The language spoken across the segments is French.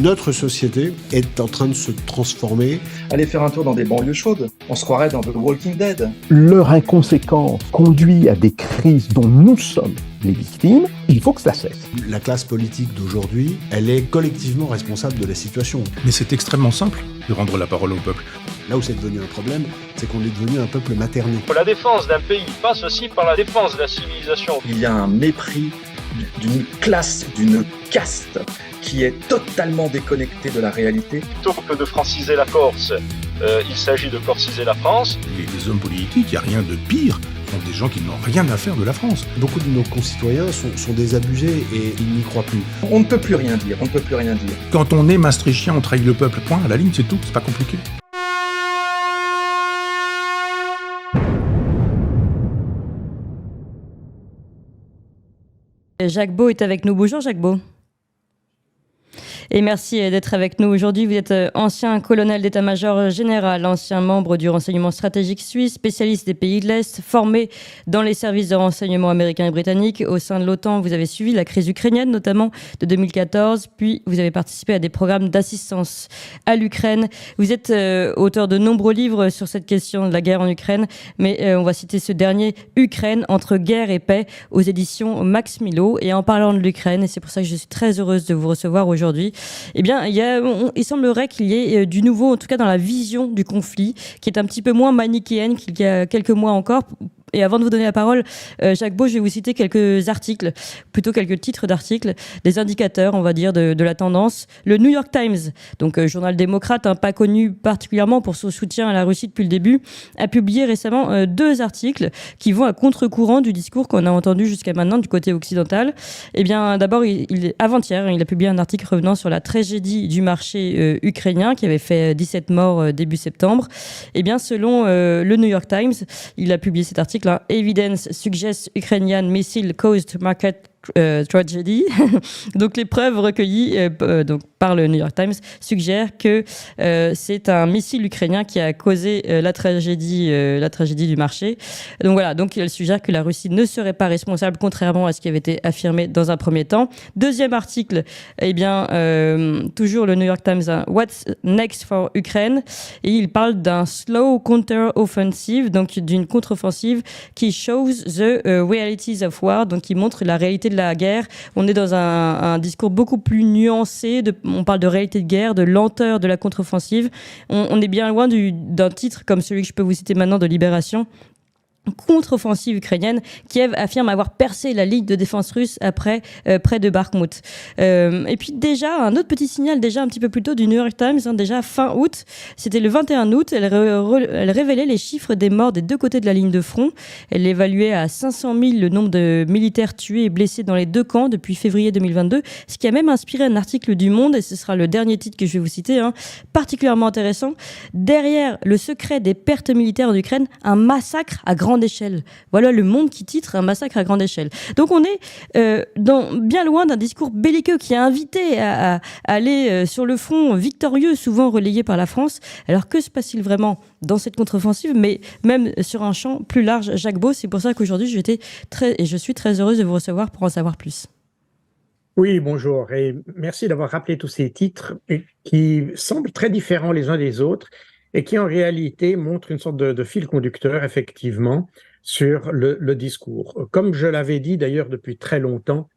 Notre société est en train de se transformer. Allez faire un tour dans des banlieues chaudes, on se croirait dans The Walking Dead. Leur inconséquence conduit à des crises dont nous sommes les victimes, il faut que ça cesse. La classe politique d'aujourd'hui, elle est collectivement responsable de la situation. Mais c'est extrêmement simple de rendre la parole au peuple. Là où c'est devenu un problème, c'est qu'on est devenu un peuple materné. La défense d'un pays passe aussi par la défense de la civilisation. Il y a un mépris d'une classe, d'une caste qui est totalement déconnectée de la réalité. Plutôt que de franciser la Corse, il s'agit de corsiser la France. Les hommes politiques, il n'y a rien de pire sont des gens qui n'ont rien à faire de la France. Beaucoup de nos concitoyens sont désabusés et ils n'y croient plus. On ne peut plus rien dire, on ne peut plus rien dire. Quand on est maastrichtien, on trahit le peuple, point, à la ligne, c'est tout, c'est pas compliqué. Jacques Beau est avec nous. Bonjour Jacques Beau. Et merci d'être avec nous aujourd'hui. Vous êtes ancien colonel d'état-major général, ancien membre du renseignement stratégique suisse, spécialiste des pays de l'Est, formé dans les services de renseignement américains et britanniques. Au sein de l'OTAN, vous avez suivi la crise ukrainienne, notamment de 2014, puis vous avez participé à des programmes d'assistance à l'Ukraine. Vous êtes auteur de nombreux livres sur cette question de la guerre en Ukraine, mais on va citer ce dernier, Ukraine, entre guerre et paix, aux éditions Max Milo. Et en parlant de l'Ukraine, et c'est pour ça que je suis très heureuse de vous recevoir aujourd'hui, eh bien, il semblerait qu'il y ait du nouveau, en tout cas dans la vision du conflit, qui est un petit peu moins manichéenne qu'il y a quelques mois encore. Et avant de vous donner la parole, Jacques Beau, je vais vous citer quelques articles, plutôt quelques titres d'articles, des indicateurs, on va dire, de la tendance. Le New York Times, donc journal démocrate, pas connu particulièrement pour son soutien à la Russie depuis le début, a publié récemment 2 articles qui vont à contre-courant du discours qu'on a entendu jusqu'à maintenant du côté occidental. Eh bien, d'abord, avant-hier, il a publié un article revenant sur la tragédie du marché ukrainien qui avait fait 17 morts début septembre. Eh bien, selon le New York Times, il a publié cet article, Evidence suggests Ukrainian missile caused market tragedy. Donc les preuves recueillies donc par le New York Times suggèrent que c'est un missile ukrainien qui a causé la tragédie du marché. Donc voilà, donc elle suggère que la Russie ne serait pas responsable, contrairement à ce qui avait été affirmé dans un premier temps. Deuxième article, eh bien toujours le New York Times, What's next for Ukraine, et il parle d'un slow counter-offensive, donc d'une contre-offensive qui shows the realities of war, donc qui montre la réalité de la guerre. On est dans un discours beaucoup plus nuancé, on parle de réalité de guerre, de lenteur de la contre-offensive. On est bien loin d'un titre comme celui que je peux vous citer maintenant de Libération, contre-offensive ukrainienne. Kiev affirme avoir percé la ligne de défense russe après près de Bakhmout. Et puis déjà, un autre petit signal, déjà un petit peu plus tôt du New York Times, déjà fin août, c'était le 21 août, elle révélait les chiffres des morts des deux côtés de la ligne de front. Elle évaluait à 500 000 le nombre de militaires tués et blessés dans les deux camps depuis février 2022, ce qui a même inspiré un article du Monde, et ce sera le dernier titre que je vais vous citer, particulièrement intéressant. Derrière le secret des pertes militaires en Ukraine, un massacre à grande échelle. Voilà le Monde qui titre un massacre à grande échelle. Donc on est bien loin d'un discours belliqueux qui a invité à aller sur le front victorieux, souvent relayé par la France. Alors que se passe-t-il vraiment dans cette contre-offensive, mais même sur un champ plus large? Jacques Beau, c'est pour ça qu'aujourd'hui je suis très heureuse de vous recevoir pour en savoir plus. Oui, bonjour, et merci d'avoir rappelé tous ces titres qui semblent très différents les uns des autres et qui en réalité montrent une sorte de fil conducteur, effectivement, sur le discours. Comme je l'avais dit d'ailleurs depuis très longtemps,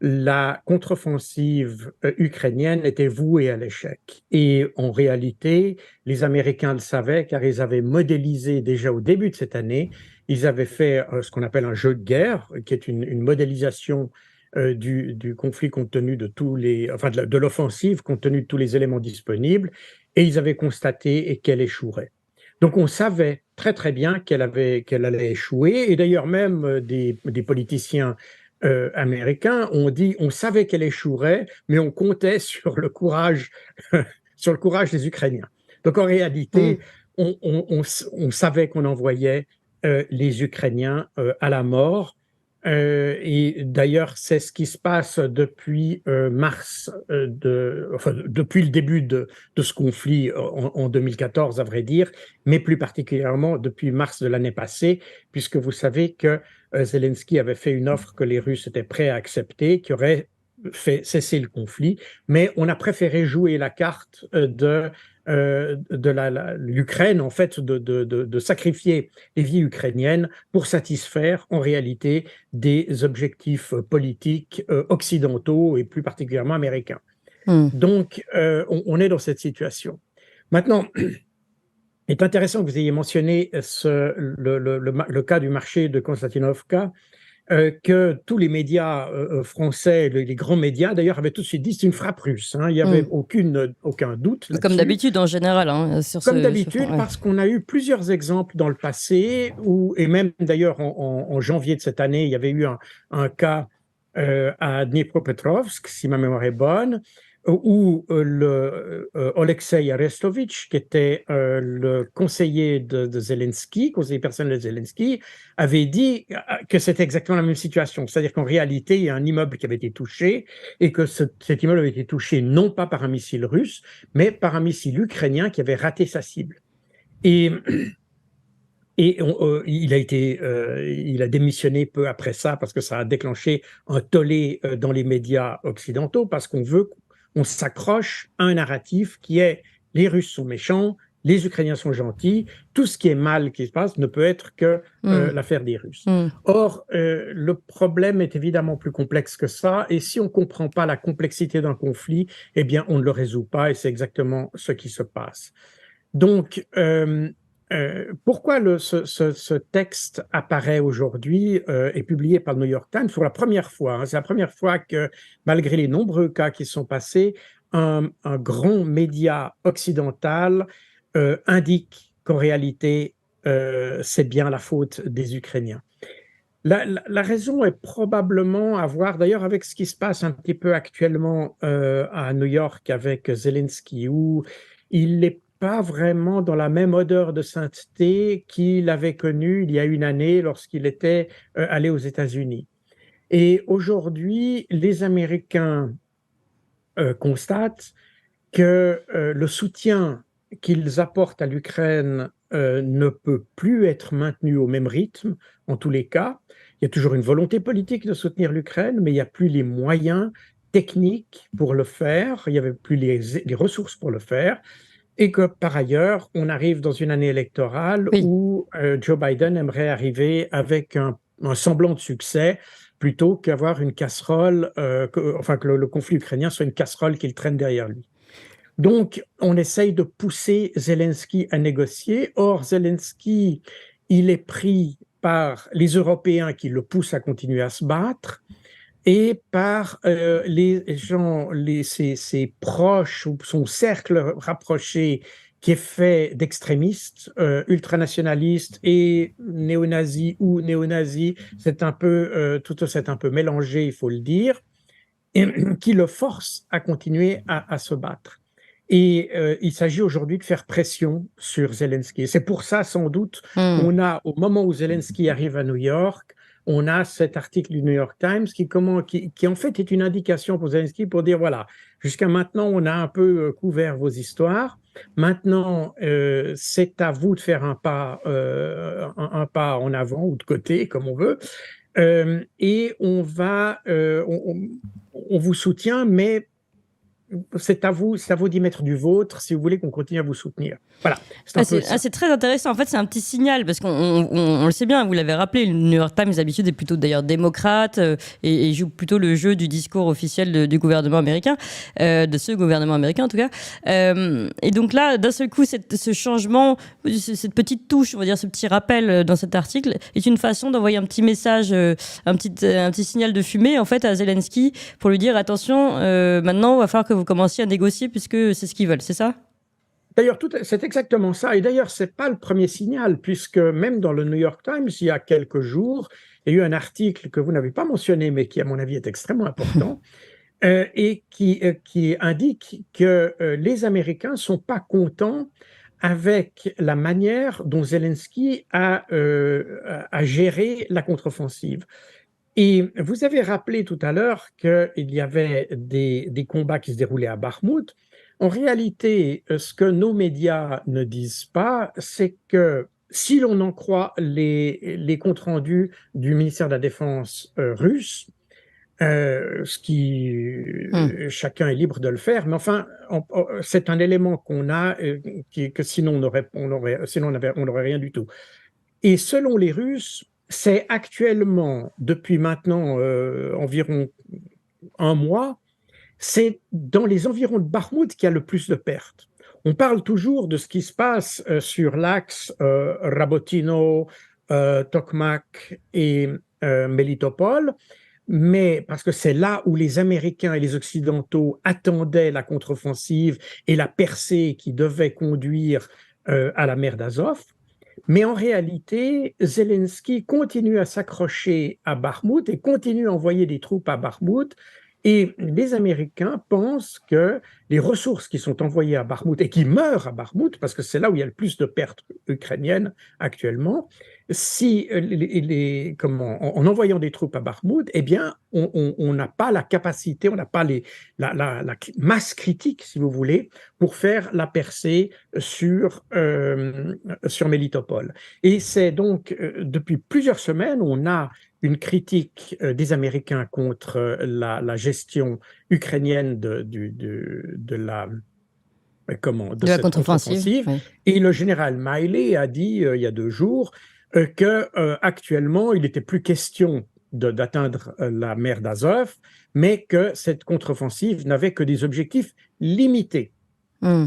la contre-offensive ukrainienne était vouée à l'échec. Et en réalité, les Américains le savaient car ils avaient modélisé déjà au début de cette année, ils avaient fait ce qu'on appelle un jeu de guerre, qui est une modélisation du conflit compte tenu de l'offensive compte tenu de tous les éléments disponibles, et ils avaient constaté qu'elle échouerait. Donc on savait très très bien qu'elle allait échouer, et d'ailleurs même des politiciens américains ont dit on savait qu'elle échouerait, mais on comptait sur le courage sur le courage des Ukrainiens. Donc en réalité, on savait qu'on envoyait les Ukrainiens à la mort. Et d'ailleurs, c'est ce qui se passe depuis mars, depuis le début de ce conflit en 2014, à vrai dire, mais plus particulièrement depuis mars de l'année passée, puisque vous savez que Zelensky avait fait une offre que les Russes étaient prêts à accepter, qui aurait fait cesser le conflit, mais on a préféré jouer la carte de l'Ukraine, en fait, de sacrifier les vies ukrainiennes pour satisfaire en réalité des objectifs politiques occidentaux et plus particulièrement américains. Donc, on est dans cette situation. Maintenant, il est intéressant que vous ayez mentionné le cas du marché de Konstantinovka, que tous les médias français, les grands médias d'ailleurs, avaient tout de suite dit c'est une frappe russe. Hein, il n'y avait aucun doute là-dessus. Comme d'habitude en général. Hein, Comme d'habitude, parce qu'on a eu plusieurs exemples dans le passé, et même d'ailleurs en janvier de cette année, il y avait eu un cas à Dnipropetrovsk, si ma mémoire est bonne, où Oleksiy Arestovitch, qui était le conseiller de Zelensky, conseiller personnel de Zelensky, avait dit que c'était exactement la même situation. C'est-à-dire qu'en réalité, il y a un immeuble qui avait été touché et que cet immeuble avait été touché non pas par un missile russe, mais par un missile ukrainien qui avait raté sa cible. Et il a démissionné peu après ça parce que ça a déclenché un tollé dans les médias occidentaux parce qu'on s'accroche à un narratif qui est les Russes sont méchants, les Ukrainiens sont gentils, tout ce qui est mal qui se passe ne peut être que l'affaire des Russes. Or, le problème est évidemment plus complexe que ça, et si on ne comprend pas la complexité d'un conflit, eh bien, on ne le résout pas, et c'est exactement ce qui se passe. Donc, pourquoi ce texte apparaît aujourd'hui et publié par le New York Times pour la première fois, hein, c'est la première fois que, malgré les nombreux cas qui sont passés, un grand média occidental indique qu'en réalité, c'est bien la faute des Ukrainiens. La raison est probablement à voir d'ailleurs avec ce qui se passe un petit peu actuellement à New York avec Zelensky, où il n'est pas vraiment dans la même odeur de sainteté qu'il avait connue il y a une année lorsqu'il était allé aux États-Unis. Et aujourd'hui, les Américains constatent que le soutien qu'ils apportent à l'Ukraine ne peut plus être maintenu au même rythme, en tous les cas. Il y a toujours une volonté politique de soutenir l'Ukraine, mais il n'y a plus les moyens techniques pour le faire, il n'y avait plus les ressources pour le faire, et que par ailleurs, on arrive dans une année électorale où Joe Biden aimerait arriver avec un semblant de succès, plutôt qu'avoir une casserole, que le conflit ukrainien soit une casserole qu'il traîne derrière lui. Donc, on essaye de pousser Zelensky à négocier. Or, Zelensky, il est pris par les Européens qui le poussent à continuer à se battre et par les gens, ses proches ou son cercle rapproché qui est fait d'extrémistes, ultranationalistes et néo-nazis ou néo-nazis, c'est un peu, tout c'est un peu mélangé, il faut le dire, et qui le force à continuer à se battre. Et il s'agit aujourd'hui de faire pression sur Zelensky. C'est pour ça, sans doute, on a, au moment où Zelensky arrive à New York, on a cet article du New York Times qui en fait est une indication pour Zelensky pour dire, voilà, jusqu'à maintenant, on a un peu couvert vos histoires. Maintenant, c'est à vous de faire un pas en avant ou de côté, comme on veut. Et on vous soutient, mais c'est à vous d'y mettre du vôtre si vous voulez qu'on continue à vous soutenir. Voilà. C'est très intéressant. En fait, c'est un petit signal parce qu'on le sait bien, vous l'avez rappelé, le New York Times d'habitude est plutôt d'ailleurs démocrate et joue plutôt le jeu du discours officiel du gouvernement américain, de ce gouvernement américain en tout cas. Et donc là, d'un seul coup, ce changement, cette petite touche, on va dire ce petit rappel dans cet article, est une façon d'envoyer un petit message, un petit signal de fumée en fait à Zelensky pour lui dire attention, maintenant, il va falloir que vous commenciez à négocier puisque c'est ce qu'ils veulent, c'est ça ? D'ailleurs, c'est exactement ça. Et d'ailleurs, ce n'est pas le premier signal, puisque même dans le New York Times, il y a quelques jours, il y a eu un article que vous n'avez pas mentionné, mais qui, à mon avis, est extrêmement important, et qui indique que les Américains ne sont pas contents avec la manière dont Zelensky a géré la contre-offensive. Et vous avez rappelé tout à l'heure qu'il y avait des combats qui se déroulaient à Bakhmout. En réalité, ce que nos médias ne disent pas, c'est que si l'on en croit les comptes rendus du ministère de la Défense russe, ce qui chacun est libre de le faire, mais enfin, c'est un élément qu'on a que sinon on n'aurait rien du tout. Et selon les Russes, c'est actuellement, depuis maintenant environ un mois, c'est dans les environs de Bakhmout qu'il y a le plus de pertes. On parle toujours de ce qui se passe sur l'axe Rabotino, Tokmak et Melitopol, mais parce que c'est là où les Américains et les Occidentaux attendaient la contre-offensive et la percée qui devait conduire à la mer d'Azov. Mais en réalité, Zelensky continue à s'accrocher à Bakhmout et continue à envoyer des troupes à Bakhmout. Et les Américains pensent que les ressources qui sont envoyées à Bakhmout et qui meurent à Bakhmout, parce que c'est là où il y a le plus de pertes ukrainiennes actuellement, si en envoyant des troupes à Bakhmout, eh bien, on n'a pas la capacité, on n'a pas la masse critique, si vous voulez, pour faire la percée sur Melitopol. Et c'est donc, depuis plusieurs semaines, on a une critique des Américains contre la gestion ukrainienne de la cette contre-offensive. Oui. Et le général Miley a dit il y a 2 jours que actuellement il n'était plus question d'atteindre la mer d'Azov, mais que cette contre-offensive n'avait que des objectifs limités.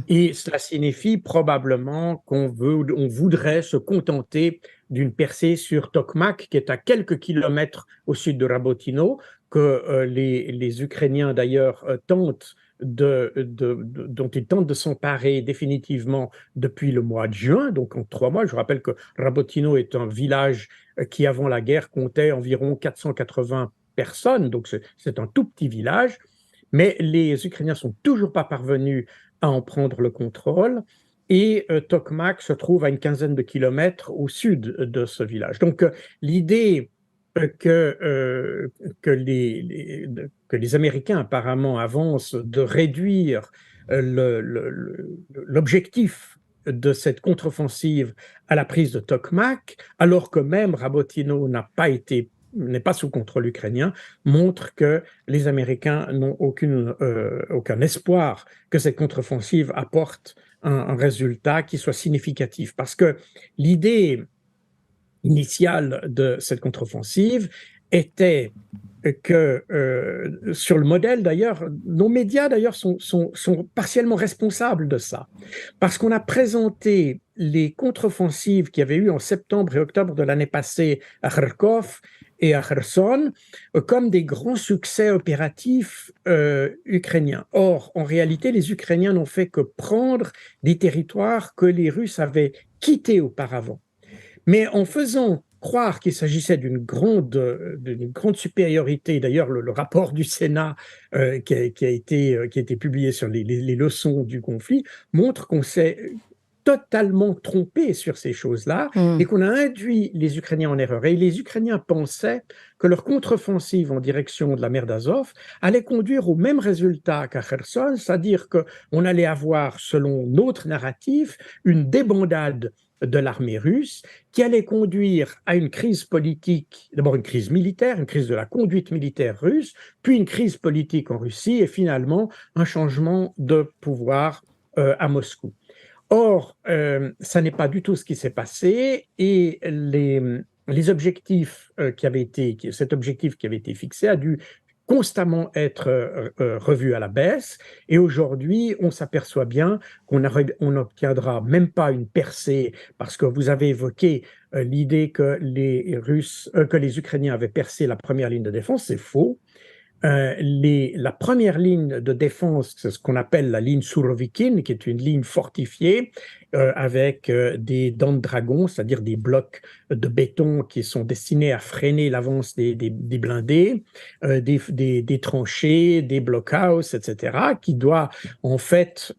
Et cela signifie probablement qu'on voudrait se contenter d'une percée sur Tokmak, qui est à quelques kilomètres au sud de Rabotino, que les Ukrainiens d'ailleurs dont ils tentent de s'emparer définitivement depuis le mois de juin, donc en 3 mois. Je rappelle que Rabotino est un village qui, avant la guerre, comptait environ 480 personnes, donc c'est un tout petit village, mais les Ukrainiens sont toujours pas parvenus à en prendre le contrôle, et Tokmak se trouve à une quinzaine de kilomètres au sud de ce village. Donc l'idée que les Américains apparemment avancent de réduire l'objectif de cette contre-offensive à la prise de Tokmak, alors que même Rabotino n'est pas sous contrôle ukrainien, montre que les Américains n'ont aucun espoir que cette contre-offensive apporte un résultat qui soit significatif. Parce que l'idée initiale de cette contre-offensive était que, sur le modèle d'ailleurs, nos médias d'ailleurs sont partiellement responsables de ça. Parce qu'on a présenté les contre-offensives qu'il y avait eu en septembre et octobre de l'année passée à Kharkov et à Kherson comme des grands succès opératifs ukrainiens. Or, en réalité, les Ukrainiens n'ont fait que prendre des territoires que les Russes avaient quittés auparavant. Mais en faisant croire qu'il s'agissait d'une grande supériorité, d'ailleurs le rapport du Sénat qui a été publié sur les leçons du conflit montre qu'on s'est totalement trompé sur ces choses-là et qu'on a induit les Ukrainiens en erreur. Et les Ukrainiens pensaient que leur contre-offensive en direction de la mer d'Azov allait conduire au même résultat qu'à Kherson, c'est-à-dire qu'on allait avoir, selon notre narratif, une débandade de l'armée russe qui allait conduire à une crise politique, d'abord une crise militaire, une crise de la conduite militaire russe, puis une crise politique en Russie et finalement un changement de pouvoir à Moscou. Or, ça n'est pas du tout ce qui s'est passé et les objectifs cet objectif qui avait été fixé a dû constamment être revu à la baisse et aujourd'hui, on s'aperçoit bien qu'on n'obtiendra même pas une percée parce que vous avez évoqué l'idée que les Ukrainiens avaient percé la première ligne de défense, c'est faux. La première ligne de défense, c'est ce qu'on appelle la ligne Surovikin, qui est une ligne fortifiée avec des dents de dragon, c'est-à-dire des blocs de béton qui sont destinés à freiner l'avance des blindés, des tranchées, des blockhouse, etc., qui doit en fait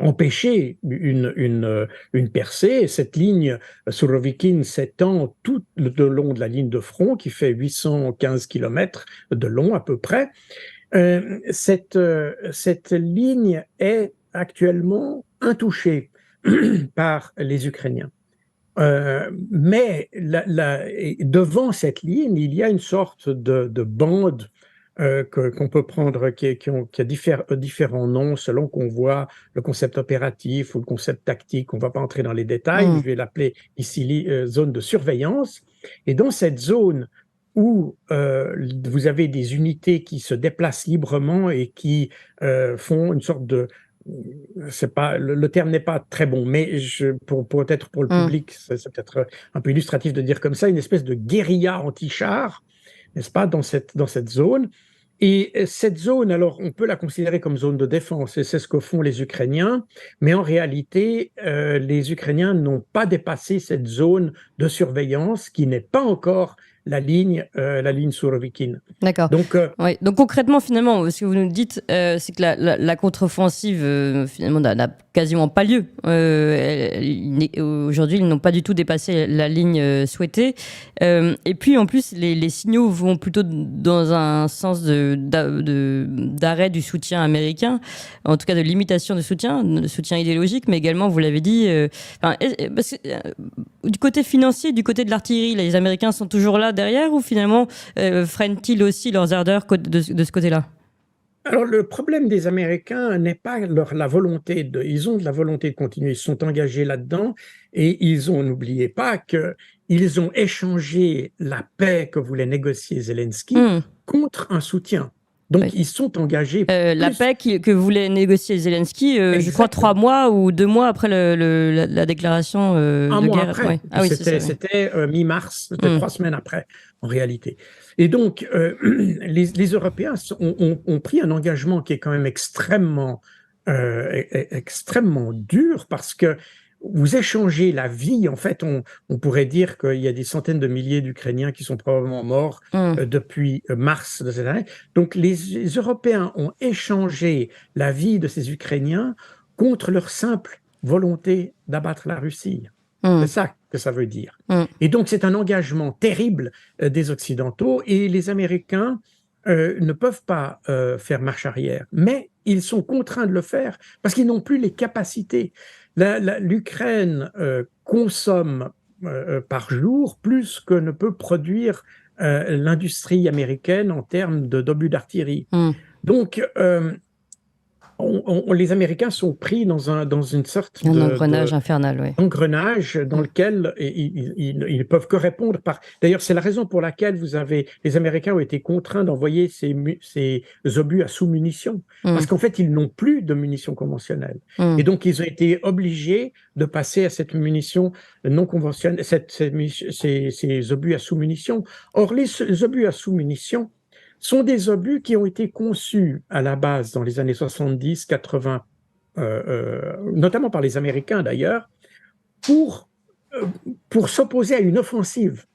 empêcher une percée. Cette ligne Surovikin s'étend tout le long de la ligne de front qui fait 815 km de long à peu près. Cette ligne est actuellement intouchée par les Ukrainiens. Mais et devant cette ligne, il y a une sorte de bande qu'on peut prendre, qui a différents noms selon qu'on voit le concept opératif ou le concept tactique. On ne va pas entrer dans les détails, je vais l'appeler ici zone de surveillance. Et dans cette zone où vous avez des unités qui se déplacent librement et qui font une sorte de... C'est pas, le terme n'est pas très bon, mais peut-être pour le public, c'est peut-être un peu illustratif de dire comme ça, une espèce de guérilla anti-char, n'est-ce pas, dans cette zone. Et cette zone, alors, on peut la considérer comme zone de défense, et c'est ce que font les Ukrainiens, mais en réalité, les Ukrainiens n'ont pas dépassé cette zone de surveillance qui n'est pas encore la ligne Surovikin. D'accord. Donc, ouais. Donc concrètement, finalement, ce que vous nous dites, c'est que la contre-offensive, finalement, n'a quasiment pas lieu. Aujourd'hui, ils n'ont pas du tout dépassé la ligne souhaitée. Et puis, en plus, les signaux vont plutôt dans un sens d'arrêt du soutien américain, en tout cas de limitation de soutien idéologique, mais également, vous l'avez dit, parce que, du côté financier, du côté de l'artillerie, les Américains sont toujours là derrière, ou finalement freinent-ils aussi leurs ardeurs de ce côté-là? Alors, le problème des Américains n'est pas la volonté ils ont de la volonté de continuer, ils sont engagés là-dedans, et n'oubliez pas qu'ils ont échangé la paix que voulait négocier Zelensky contre un soutien. Donc, ils sont engagés. La paix que voulait négocier Zelensky, je crois 3 mois ou 2 mois après la déclaration de guerre. Après. Ouais. Ah oui, c'était mi-mars, c'était 3 semaines après, en réalité. Et donc, les Européens ont pris un engagement qui est quand même extrêmement dur, parce que vous échangez la vie. En fait, on pourrait dire qu'il y a des centaines de milliers d'Ukrainiens qui sont probablement morts depuis mars de cette année. Donc, les Européens ont échangé la vie de ces Ukrainiens contre leur simple volonté d'abattre la Russie. C'est ça que ça veut dire. Et donc, c'est un engagement terrible des Occidentaux, et les Américains ne peuvent pas faire marche arrière, mais ils sont contraints de le faire parce qu'ils n'ont plus les capacités. L'Ukraine consomme par jour plus que ne peut produire l'industrie américaine en termes d'obus d'artillerie. Donc, les Américains sont pris dans une sorte engrenage infernal, oui. Engrenage dans lequel ils ne peuvent que répondre par... D'ailleurs, c'est la raison pour laquelle les Américains ont été contraints d'envoyer ces obus à sous-munitions, parce qu'en fait, ils n'ont plus de munitions conventionnelles. Et donc, ils ont été obligés de passer à cette munition non conventionnelle, ces obus à sous-munitions. Or, les obus à sous-munitions sont des obus qui ont été conçus à la base dans les années 70, 80, notamment par les Américains d'ailleurs, pour s'opposer à une offensive.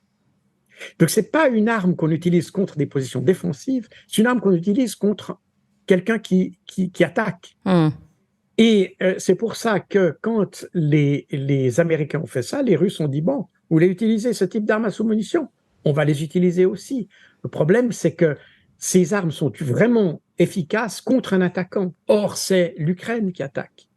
Donc, ce n'est pas une arme qu'on utilise contre des positions défensives, c'est une arme qu'on utilise contre quelqu'un qui attaque. Et c'est pour ça que quand les Américains ont fait ça, les Russes ont dit, bon, vous voulez utiliser ce type d'armes à sous-munitions, on va les utiliser aussi. Le problème, c'est que ces armes sont vraiment efficaces contre un attaquant. Or, c'est l'Ukraine qui attaque.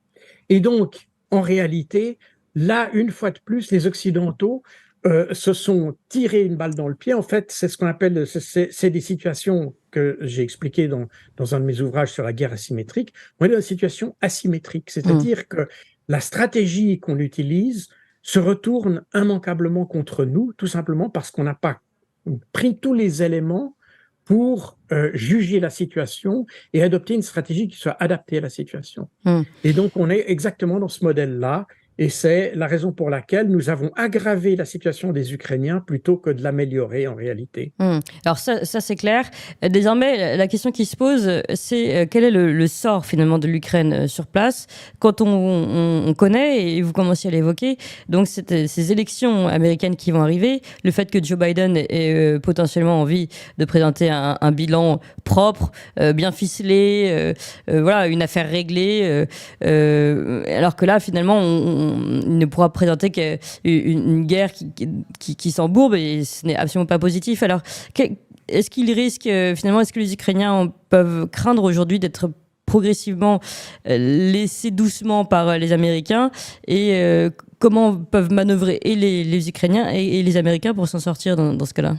Et donc, en réalité, là, une fois de plus, les Occidentaux se sont tirés une balle dans le pied. En fait, c'est ce qu'on appelle, c'est des situations que j'ai expliquées dans un de mes ouvrages sur la guerre asymétrique. On est dans une situation asymétrique, c'est-à-dire que la stratégie qu'on utilise se retourne immanquablement contre nous, tout simplement parce qu'on n'a pas pris tous les éléments pour juger la situation et adopter une stratégie qui soit adaptée à la situation. Et donc, on est exactement dans ce modèle-là, et c'est la raison pour laquelle nous avons aggravé la situation des Ukrainiens plutôt que de l'améliorer en réalité. Alors ça c'est clair. Désormais, la question qui se pose, c'est quel est le sort finalement de l'Ukraine sur place, quand on connaît, et vous commencez à l'évoquer, donc ces élections américaines qui vont arriver, le fait que Joe Biden ait potentiellement envie de présenter un bilan propre, bien ficelé, voilà, une affaire réglée, alors que là finalement il ne pourra présenter qu'une guerre qui s'embourbe, et ce n'est absolument pas positif. Alors, est-ce qu'il risque, finalement, est-ce que les Ukrainiens peuvent craindre aujourd'hui d'être progressivement laissés doucement par les Américains, et comment peuvent manœuvrer et les Ukrainiens et les Américains pour s'en sortir dans ce cas-là?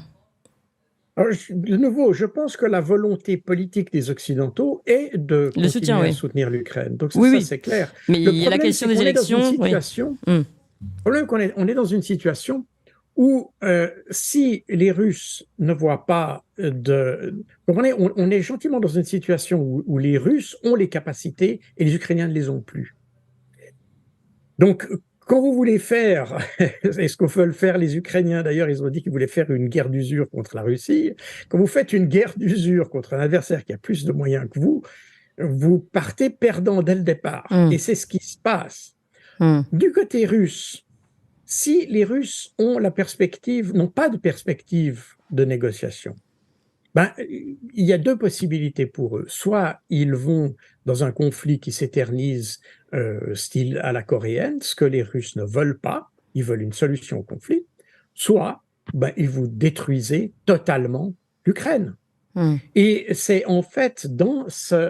Alors, de nouveau, je pense que la volonté politique des Occidentaux est de Le soutien, continuer à oui. soutenir l'Ukraine. Donc Oui, ça, oui. c'est clair. Mais Le il y a la problème, question c'est des qu'on est dans une élections. Oui. situation. Mm. Le problème, on est dans une situation où si les Russes ne voient pas de... On est gentiment dans une situation où les Russes ont les capacités et les Ukrainiens ne les ont plus. Donc, quand vous voulez faire, et ce que veulent faire les Ukrainiens, d'ailleurs, ils ont dit qu'ils voulaient faire une guerre d'usure contre la Russie, quand vous faites une guerre d'usure contre un adversaire qui a plus de moyens que vous partez perdant dès le départ. Mm. Et c'est ce qui se passe. Mm. Du côté russe, si les Russes ont la perspective, n'ont pas de perspective de négociation, il y a deux possibilités pour eux. Soit ils vont dans un conflit qui s'éternise, style à la coréenne, ce que les Russes ne veulent pas, ils veulent une solution au conflit, soit ils vous détruisez totalement l'Ukraine. Mm. Et c'est en fait dans ce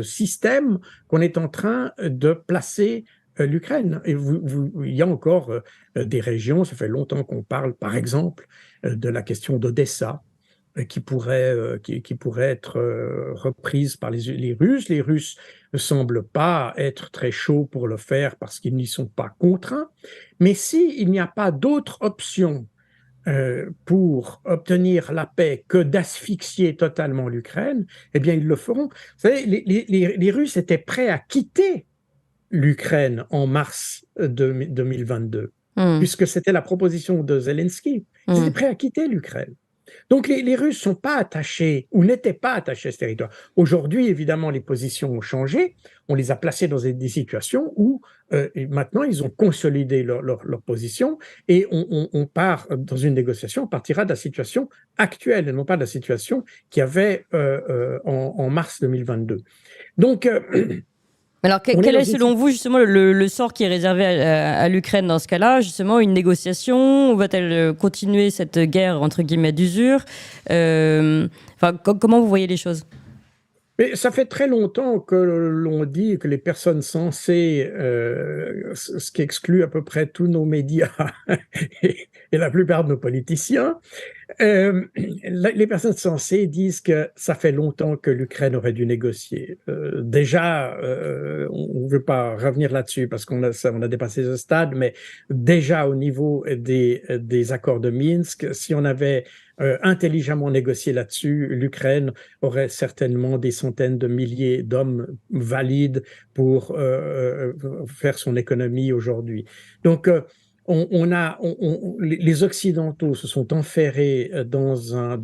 système qu'on est en train de placer l'Ukraine. Et il y a encore des régions, ça fait longtemps qu'on parle, par exemple, de la question d'Odessa, qui pourrait être reprise par les Russes. Les Russes ne semblent pas être très chauds pour le faire parce qu'ils n'y sont pas contraints. Mais s'il n'y a pas d'autre option pour obtenir la paix que d'asphyxier totalement l'Ukraine, eh bien, ils le feront. Vous savez, les Russes étaient prêts à quitter l'Ukraine en mars 2022, puisque c'était la proposition de Zelensky. Ils étaient prêts à quitter l'Ukraine. Donc les Russes sont pas attachés ou n'étaient pas attachés à ce territoire. Aujourd'hui, évidemment, les positions ont changé. On les a placés dans des situations où maintenant ils ont consolidé leur position et on part dans une négociation, on partira de la situation actuelle et non pas de la situation qu'il y avait en mars 2022. Donc alors, quel est selon vous justement le sort qui est réservé à l'Ukraine dans ce cas-là? Justement, une négociation? Ou va-t-elle continuer cette guerre entre guillemets d'usure? Comment vous voyez les choses? Mais ça fait très longtemps que l'on dit que les personnes censées, ce qui exclut à peu près tous nos médias et la plupart de nos politiciens, les personnes censées disent que ça fait longtemps que l'Ukraine aurait dû négocier. Déjà, on ne veut pas revenir là-dessus parce qu'on a dépassé ce stade, mais déjà au niveau des accords de Minsk, si on avait intelligemment négocié là-dessus, l'Ukraine aurait certainement des centaines de milliers d'hommes valides pour faire son économie aujourd'hui. Donc, les Occidentaux se sont enferrés dans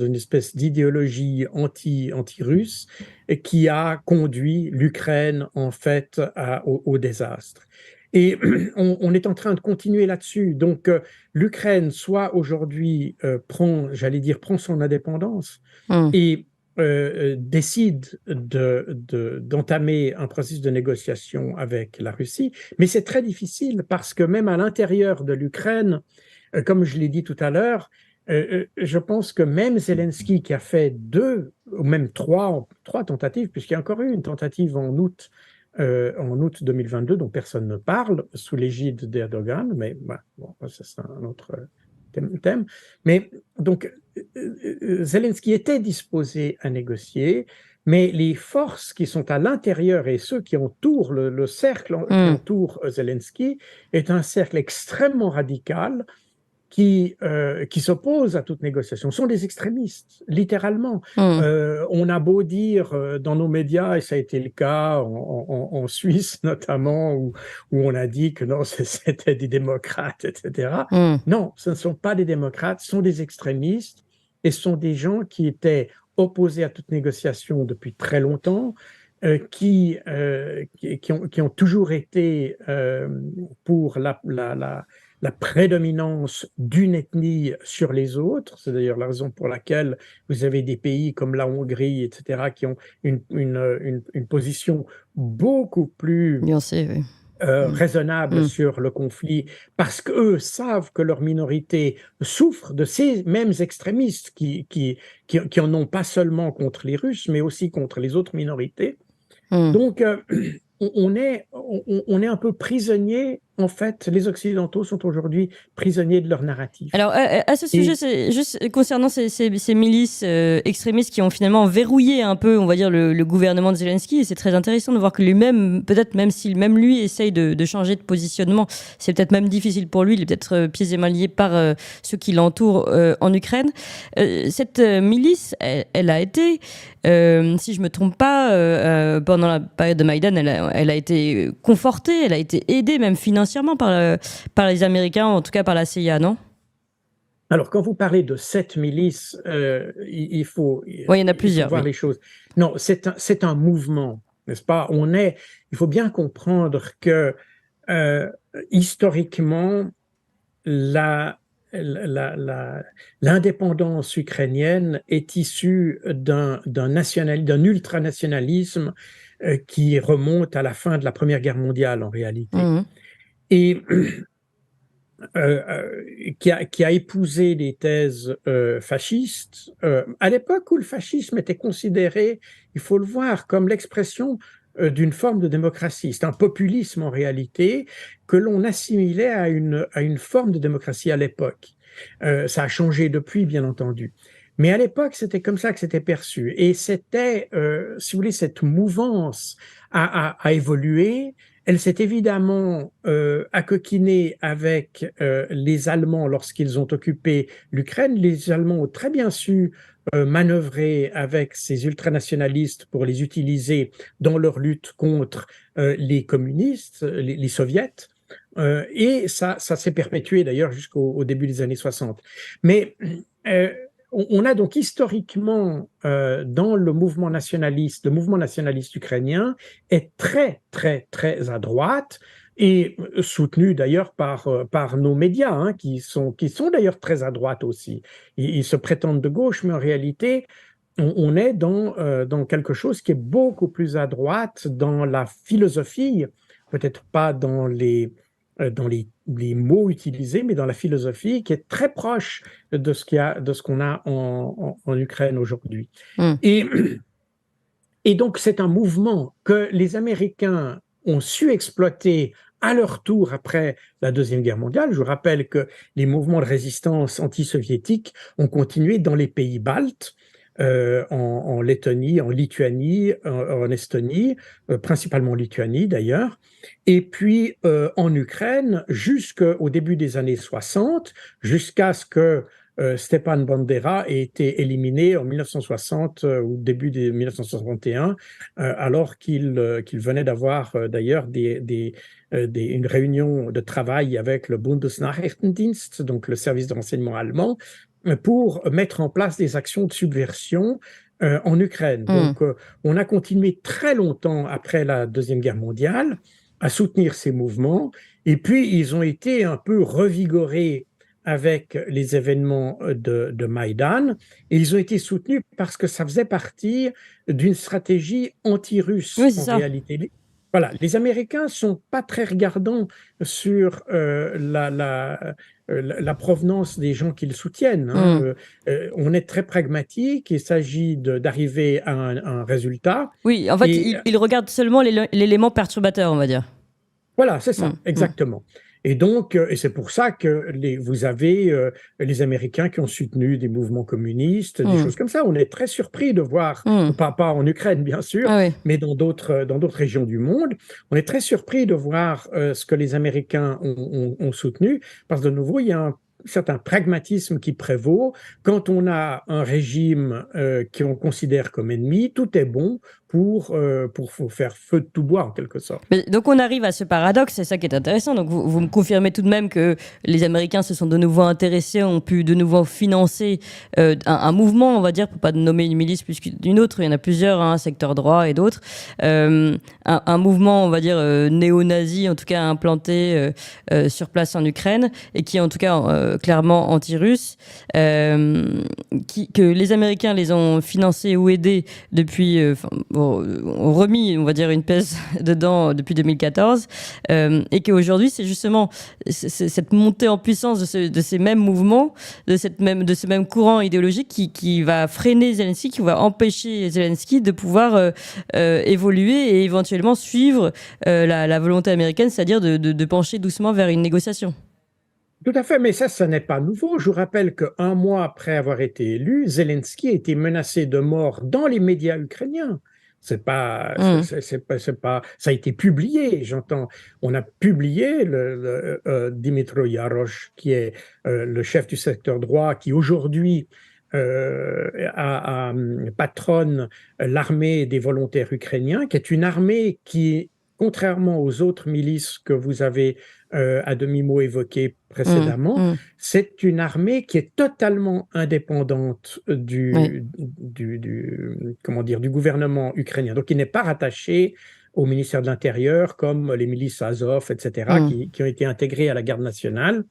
une espèce d'idéologie anti-russe qui a conduit l'Ukraine en fait au désastre. Et on est en train de continuer là-dessus. Donc l'Ukraine, soit aujourd'hui prend son indépendance et décide d'entamer un processus de négociation avec la Russie, mais c'est très difficile parce que même à l'intérieur de l'Ukraine, comme je l'ai dit tout à l'heure, je pense que même Zelensky, qui a fait 2 ou même 3 tentatives, puisqu'il y a encore eu une tentative en août 2022 dont personne ne parle, sous l'égide d'Erdogan, mais ça c'est un autre thème. Mais donc, Zelensky était disposé à négocier, mais les forces qui sont à l'intérieur et ceux qui entourent le cercle qui entoure Zelensky est un cercle extrêmement radical qui s'opposent à toute négociation, sont des extrémistes, littéralement. On a beau dire dans nos médias, et ça a été le cas en Suisse notamment, où on a dit que non, c'était des démocrates, etc. Non, ce ne sont pas des démocrates, ce sont des extrémistes, et ce sont des gens qui étaient opposés à toute négociation depuis très longtemps, qui ont toujours été pour la prédominance d'une ethnie sur les autres. C'est d'ailleurs la raison pour laquelle vous avez des pays comme la Hongrie, etc., qui ont une position beaucoup plus nuancée, oui. Raisonnable sur le conflit, parce qu'eux savent que leur minorité souffre de ces mêmes extrémistes qui en ont pas seulement contre les Russes, mais aussi contre les autres minorités. Donc, on est un peu prisonnier. En fait, les Occidentaux sont aujourd'hui prisonniers de leur narratif. Alors, à ce sujet, c'est juste concernant ces milices extrémistes qui ont finalement verrouillé un peu, on va dire, le gouvernement de Zelensky. Et c'est très intéressant de voir que lui-même, peut-être même si même lui essaye de changer de positionnement, c'est peut-être même difficile pour lui. Il est peut-être pieds et mains liés par ceux qui l'entourent en Ukraine. Cette milice, elle a été, si je me trompe pas, pendant la période de Maïdan, elle a été confortée, elle a été aidée même financièrement par les Américains, en tout cas par la CIA, non? Alors, quand vous parlez de cette milice, il faut, Oui, il y en a plusieurs, voir oui. les choses. Non, c'est un mouvement, n'est-ce pas? Il faut bien comprendre que historiquement, l'indépendance ukrainienne est issue d'un ultranationalisme qui remonte à la fin de la Première Guerre mondiale, en réalité. Mmh. Et qui a épousé des thèses fascistes, à l'époque où le fascisme était considéré, il faut le voir, comme l'expression d'une forme de démocratie. C'est un populisme en réalité que l'on assimilait à une forme de démocratie à l'époque. Ça a changé depuis, bien entendu. Mais à l'époque, c'était comme ça que c'était perçu. Et c'était, si vous voulez, cette mouvance a évolué. Elle s'est évidemment accoquinée avec les Allemands lorsqu'ils ont occupé l'Ukraine. Les Allemands ont très bien su manœuvrer avec ces ultranationalistes pour les utiliser dans leur lutte contre les communistes, les soviets. Et ça s'est perpétué d'ailleurs jusqu'au début des années 60. Mais on a donc historiquement dans le mouvement nationaliste ukrainien est très, très, très à droite et soutenu d'ailleurs par nos médias, hein, qui sont d'ailleurs très à droite aussi. Ils se prétendent de gauche, mais en réalité, on est dans quelque chose qui est beaucoup plus à droite dans la philosophie, peut-être pas dans les mots utilisés, mais dans la philosophie qui est très proche de ce qu'on a en Ukraine aujourd'hui. Mm. Et donc, c'est un mouvement que les Américains ont su exploiter à leur tour après la Deuxième Guerre mondiale. Je vous rappelle que les mouvements de résistance anti-soviétiques ont continué dans les pays baltes, en Lettonie, en Lituanie, en Estonie, principalement en Lituanie d'ailleurs, et puis en Ukraine jusqu'au début des années 60, jusqu'à ce que Stepan Bandera ait été éliminé en 1960 ou début de 1961, alors qu'il venait d'avoir d'ailleurs une réunion de travail avec le Bundesnachrichtendienst, donc le service de renseignement allemand, pour mettre en place des actions de subversion en Ukraine. Donc, on a continué très longtemps après la Deuxième Guerre mondiale à soutenir ces mouvements, et puis ils ont été un peu revigorés avec les événements de Maïdan, et ils ont été soutenus parce que ça faisait partie d'une stratégie anti-russe, oui, en réalité. Voilà, les Américains sont pas très regardants sur la provenance des gens qu'ils soutiennent. Hein. On est très pragmatique, il s'agit d'arriver à un résultat. Oui, en fait, ils regardent seulement l'élément perturbateur, on va dire. Voilà, c'est ça, exactement. Et donc, et c'est pour ça que vous avez les Américains qui ont soutenu des mouvements communistes, des choses comme ça. On est très surpris de voir, pas en Ukraine bien sûr, mais dans d'autres régions du monde, on est très surpris de voir ce que les Américains ont soutenu, parce que de nouveau, il y a un certain pragmatisme qui prévaut. Quand on a un régime qu'on considère comme ennemi, tout est bon pour faire feu de tout bois, en quelque sorte. Mais donc on arrive à ce paradoxe, c'est ça qui est intéressant. Donc vous me confirmez tout de même que les Américains se sont de nouveau intéressés, ont pu de nouveau financer un mouvement, on va dire, pour pas nommer une milice plus qu'une autre, il y en a plusieurs, hein, secteur droit et d'autres. Un mouvement, on va dire, néo-nazi, en tout cas implanté sur place en Ukraine, et qui en tout cas clairement anti-russes, que les Américains les ont financés ou aidés depuis, ont remis, on va dire, une pièce dedans depuis 2014, et qu'aujourd'hui, c'est justement cette montée en puissance de ces mêmes mouvements, de ce même courant idéologique qui va freiner Zelensky, qui va empêcher Zelensky de pouvoir évoluer et éventuellement suivre la volonté américaine, c'est-à-dire de pencher doucement vers une négociation. Tout à fait, mais ça n'est pas nouveau. Je vous rappelle qu'un mois après avoir été élu, Zelensky a été menacé de mort dans les médias ukrainiens. C'est pas, ça a été publié, j'entends. On a publié Dmytro Yarosh, qui est le chef du secteur droit, qui aujourd'hui patronne l'armée des volontaires ukrainiens, qui est une armée qui, contrairement aux autres milices que vous avez à demi-mot évoquées précédemment, c'est une armée qui est totalement indépendante du gouvernement ukrainien. Donc, il n'est pas rattaché au ministère de l'Intérieur comme les milices Azov, etc., qui ont été intégrées à la garde nationale.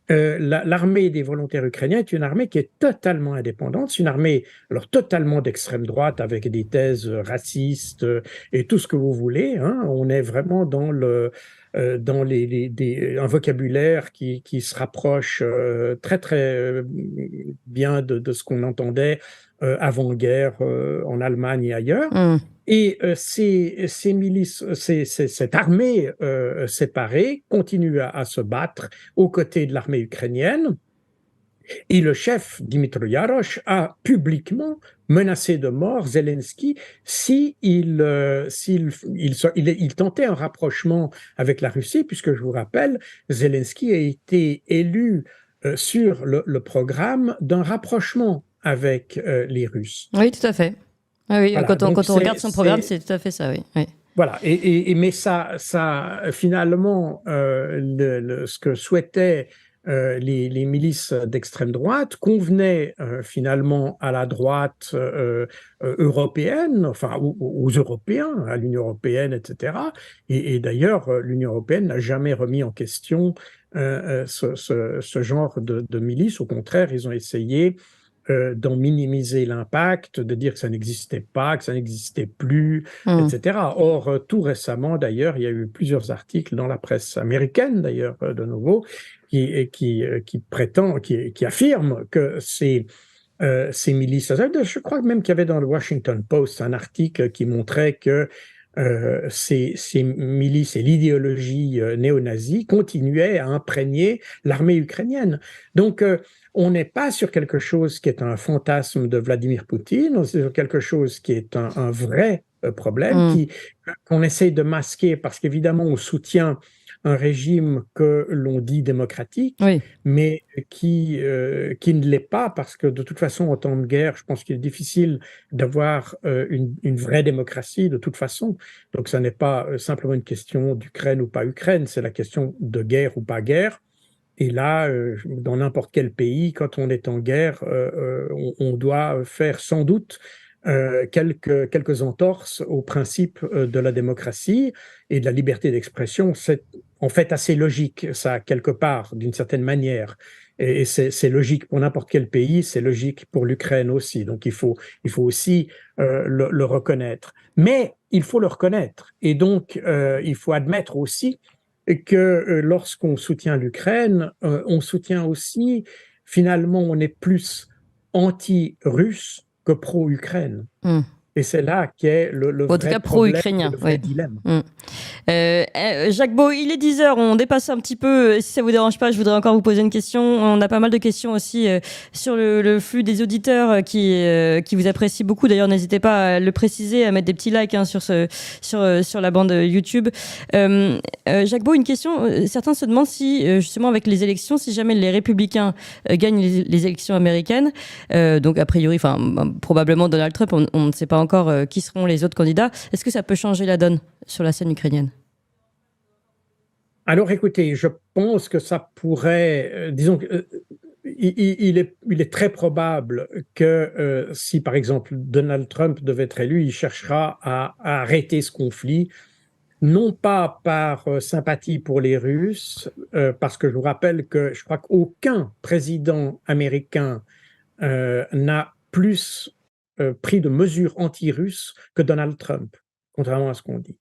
L'armée des volontaires ukrainiens est une armée qui est totalement indépendante. C'est une armée alors totalement d'extrême droite avec des thèses racistes et tout ce que vous voulez. Hein. On est vraiment dans un vocabulaire qui se rapproche très très bien de ce qu'on entendait avant-guerre en Allemagne et ailleurs. Et ces milices, cette armée séparée continue à se battre aux côtés de l'armée ukrainienne. Et le chef, Dmytro Yarosh, a publiquement menacé de mort Zelensky s'il tentait un rapprochement avec la Russie, puisque je vous rappelle, Zelensky a été élu sur le programme d'un rapprochement avec les Russes. Oui, tout à fait. Oui, voilà, quand on regarde son programme, c'est tout à fait ça, oui. Voilà, mais ça finalement, ce que souhaitaient les milices d'extrême droite convenaient finalement à la droite européenne, enfin aux Européens, à l'Union européenne, etc. Et d'ailleurs, l'Union européenne n'a jamais remis en question ce genre de milices. Au contraire, ils ont essayé d'en minimiser l'impact, de dire que ça n'existait pas, que ça n'existait plus, etc. Or, tout récemment, d'ailleurs, il y a eu plusieurs articles dans la presse américaine, d'ailleurs, de nouveau, qui affirment que ces milices, je crois même qu'il y avait dans le Washington Post un article qui montrait que ces milices et l'idéologie néo-nazie continuaient à imprégner l'armée ukrainienne. Donc, on n'est pas sur quelque chose qui est un fantasme de Vladimir Poutine, on est sur quelque chose qui est un vrai problème qu'on essaie de masquer parce qu'évidemment, on soutient un régime que l'on dit démocratique, mais qui ne l'est pas parce que de toute façon, en temps de guerre, je pense qu'il est difficile d'avoir une vraie démocratie de toute façon. Donc, ça n'est pas simplement une question d'Ukraine ou pas Ukraine, c'est la question de guerre ou pas guerre. Et là, dans n'importe quel pays, quand on est en guerre, on doit faire sans doute quelques entorses au principe de la démocratie et de la liberté d'expression. C'est en fait assez logique, ça, quelque part, d'une certaine manière. Et c'est logique pour n'importe quel pays, c'est logique pour l'Ukraine aussi. Donc, il faut aussi le reconnaître. Mais il faut le reconnaître. Et donc, il faut admettre aussi que lorsqu'on soutient l'Ukraine, on soutient aussi, finalement, on est plus anti-russe que pro-Ukraine. Et c'est là qu'est le vrai problème, pro-ukrainien, le vrai dilemme. Jacques Beau, il est 10h, on dépasse un petit peu. Si ça vous dérange pas, je voudrais encore vous poser une question. On a pas mal de questions aussi sur le flux des auditeurs qui vous apprécient beaucoup. D'ailleurs, n'hésitez pas à le préciser, à mettre des petits likes sur la bande YouTube. Jacques Beau, une question. Certains se demandent si, justement, avec les élections, si jamais les républicains gagnent les élections américaines, donc a priori, probablement Donald Trump, on ne sait pas encore qui seront les autres candidats. Est-ce que ça peut changer la donne sur la scène ukrainienne? Alors écoutez, je pense que ça pourrait, disons, il est très probable que si par exemple Donald Trump devait être élu, il cherchera à arrêter ce conflit non pas par sympathie pour les Russes, parce que je vous rappelle que je crois qu'aucun président américain n'a plus pris de mesures anti-russes que Donald Trump, contrairement à ce qu'on dit.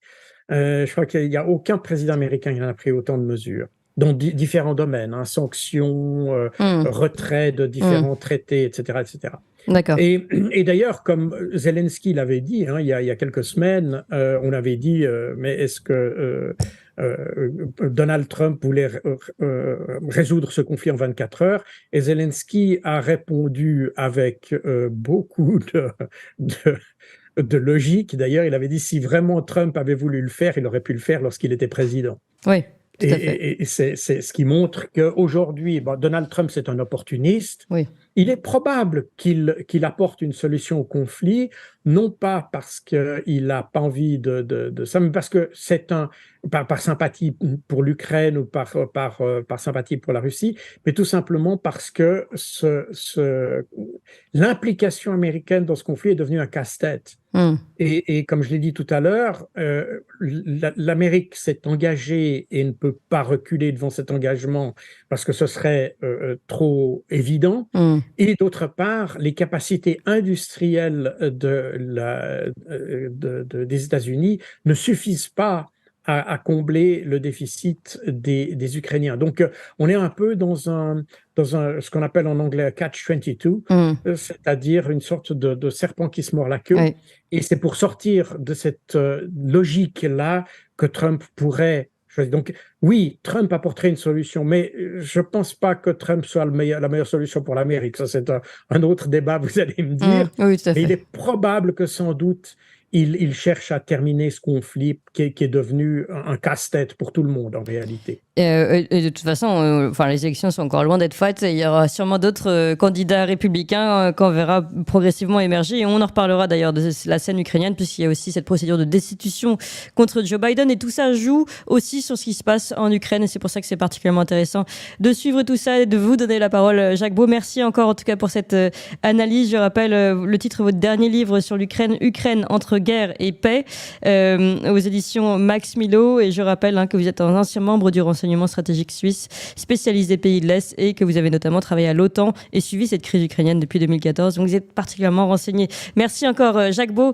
Je crois qu'il n'y a aucun président américain qui en a pris autant de mesures, dans différents domaines, hein, sanctions, retrait de différents traités, etc., etc. D'accord. Et d'ailleurs, comme Zelensky l'avait dit, hein, il y a quelques semaines, on avait dit, mais est-ce que Donald Trump voulait résoudre ce conflit en 24 heures? Et Zelensky a répondu avec beaucoup de logique. D'ailleurs, il avait dit, si vraiment Trump avait voulu le faire, il aurait pu le faire lorsqu'il était président. Oui. Tout à fait. Et c'est ce qui montre qu'aujourd'hui, Donald Trump, c'est un opportuniste. Oui. Il est probable qu'il apporte une solution au conflit, non pas parce qu'il n'a pas envie de ça, mais parce que c'est par sympathie pour l'Ukraine ou par sympathie pour la Russie, mais tout simplement parce que l'implication américaine dans ce conflit est devenue un casse-tête. Et comme je l'ai dit tout à l'heure, l'Amérique s'est engagée et ne peut pas reculer devant cet engagement parce que ce serait trop évident. Et d'autre part, les capacités industrielles des États-Unis ne suffisent pas à combler le déficit des Ukrainiens. Donc, on est un peu dans ce qu'on appelle en anglais un catch-22, c'est-à-dire une sorte de serpent qui se mord la queue. Oui. Et c'est pour sortir de cette logique-là que Trump pourrait choisir. Donc, oui, Trump apporterait une solution, mais je ne pense pas que Trump soit la meilleure solution pour l'Amérique. Ça, c'est un autre débat, vous allez me dire. Oui, tout à fait. Mais il est probable que, sans doute, il cherche à terminer ce conflit qui est devenu un casse-tête pour tout le monde, en réalité. Et de toute façon, les élections sont encore loin d'être faites. Il y aura sûrement d'autres candidats républicains qu'on verra progressivement émerger. Et on en reparlera d'ailleurs de la scène ukrainienne, puisqu'il y a aussi cette procédure de destitution contre Joe Biden. Et tout ça joue aussi sur ce qui se passe en Ukraine. Et c'est pour ça que c'est particulièrement intéressant de suivre tout ça et de vous donner la parole, Jacques Beau. Merci encore en tout cas pour cette analyse. Je rappelle le titre de votre dernier livre sur l'Ukraine, Ukraine entre guerre et paix, aux éditions Max Milo. Et je rappelle que vous êtes un ancien membre du renseignement stratégique suisse, spécialiste des pays de l'Est, et que vous avez notamment travaillé à l'OTAN et suivi cette crise ukrainienne depuis 2014. Donc vous êtes particulièrement renseigné. Merci encore, Jacques Beau.